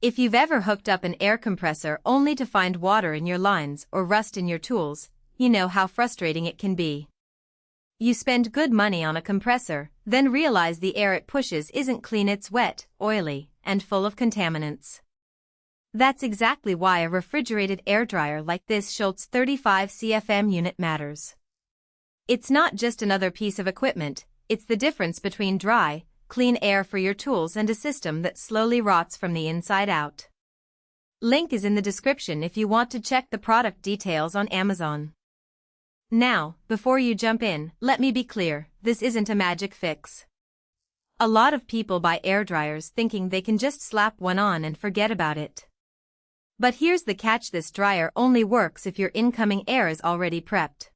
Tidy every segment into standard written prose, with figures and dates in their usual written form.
If you've ever hooked up an air compressor only to find water in your lines or rust in your tools, you know how frustrating it can be. You spend good money on a compressor, then realize the air it pushes isn't clean, it's wet, oily, and full of contaminants. That's exactly why a refrigerated air dryer like this Schulz 35 CFM unit matters. It's not just another piece of equipment, it's the difference between dry, clean air for your tools and a system that slowly rots from the inside out. Link is in the description if you want to check the product details on Amazon. Now, before you jump in, let me be clear, this isn't a magic fix. A lot of people buy air dryers thinking they can just slap one on and forget about it. But here's the catch: this dryer only works if your incoming air is already prepped.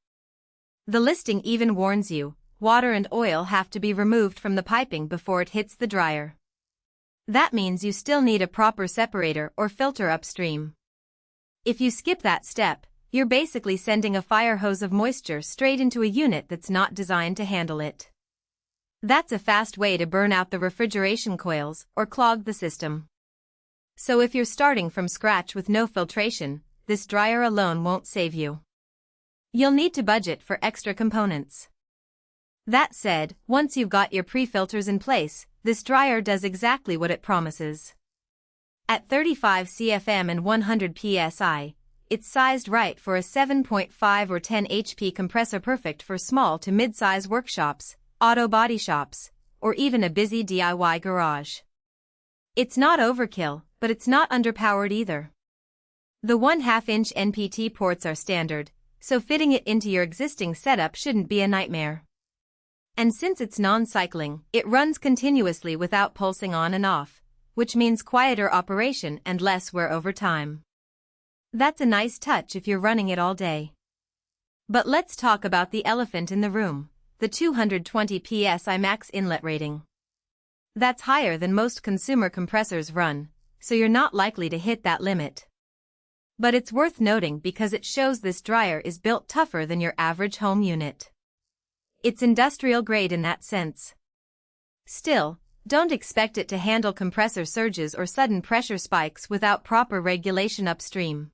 The listing even warns you, water and oil have to be removed from the piping before it hits the dryer. That means you still need a proper separator or filter upstream. If you skip that step, you're basically sending a fire hose of moisture straight into a unit that's not designed to handle it. That's a fast way to burn out the refrigeration coils or clog the system. So if you're starting from scratch with no filtration, this dryer alone won't save you. You'll need to budget for extra components. That said, once you've got your pre-filters in place, this dryer does exactly what it promises. At 35 CFM and 100 psi, it's sized right for a 7.5 or 10 HP compressor, perfect for small to mid-size workshops, auto body shops, or even a busy DIY garage. It's not overkill, but it's not underpowered either. The 1/2-inch NPT ports are standard, so fitting it into your existing setup shouldn't be a nightmare. And since it's non-cycling, it runs continuously without pulsing on and off, which means quieter operation and less wear over time. That's a nice touch if you're running it all day. But let's talk about the elephant in the room, the 220 psi max inlet rating. That's higher than most consumer compressors run, so you're not likely to hit that limit. But it's worth noting because it shows this dryer is built tougher than your average home unit. It's industrial grade in that sense. Still, don't expect it to handle compressor surges or sudden pressure spikes without proper regulation upstream.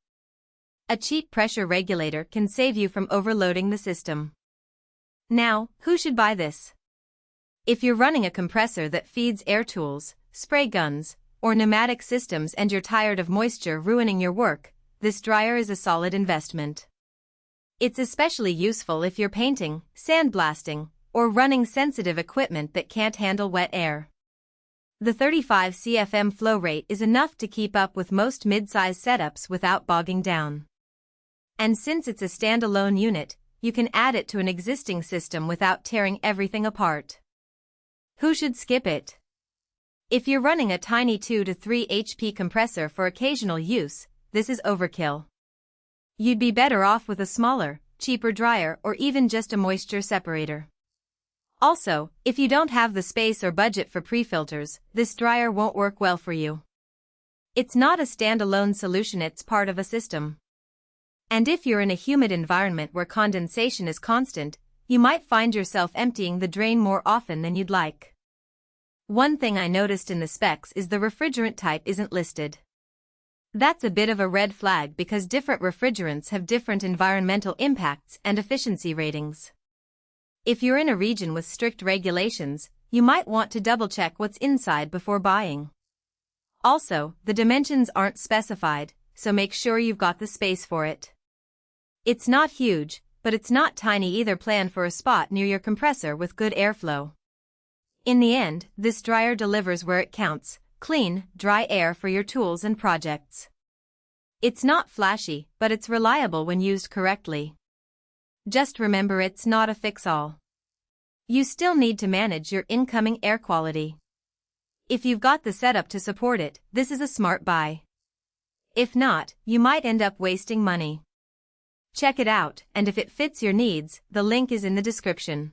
A cheap pressure regulator can save you from overloading the system. Now, who should buy this? If you're running a compressor that feeds air tools, spray guns, or pneumatic systems and you're tired of moisture ruining your work, this dryer is a solid investment. It's especially useful if you're painting, sandblasting, or running sensitive equipment that can't handle wet air. The 35 CFM flow rate is enough to keep up with most mid-size setups without bogging down. And since it's a standalone unit, you can add it to an existing system without tearing everything apart. Who should skip it? If you're running a tiny 2 to 3 HP compressor for occasional use, this is overkill. You'd be better off with a smaller, cheaper dryer or even just a moisture separator. Also, if you don't have the space or budget for pre-filters, this dryer won't work well for you. It's not a standalone solution, it's part of a system. And if you're in a humid environment where condensation is constant, you might find yourself emptying the drain more often than you'd like. One thing I noticed in the specs is the refrigerant type isn't listed. That's a bit of a red flag because different refrigerants have different environmental impacts and efficiency ratings. If you're in a region with strict regulations, you might want to double-check what's inside before buying. Also, the dimensions aren't specified, so make sure you've got the space for it. It's not huge, but it's not tiny either. Plan for a spot near your compressor with good airflow. In the end, this dryer delivers where it counts: clean, dry air for your tools and projects. It's not flashy, but it's reliable when used correctly. Just remember, it's not a fix-all. You still need to manage your incoming air quality. If you've got the setup to support it, this is a smart buy. If not, you might end up wasting money. Check it out, and if it fits your needs, the link is in the description.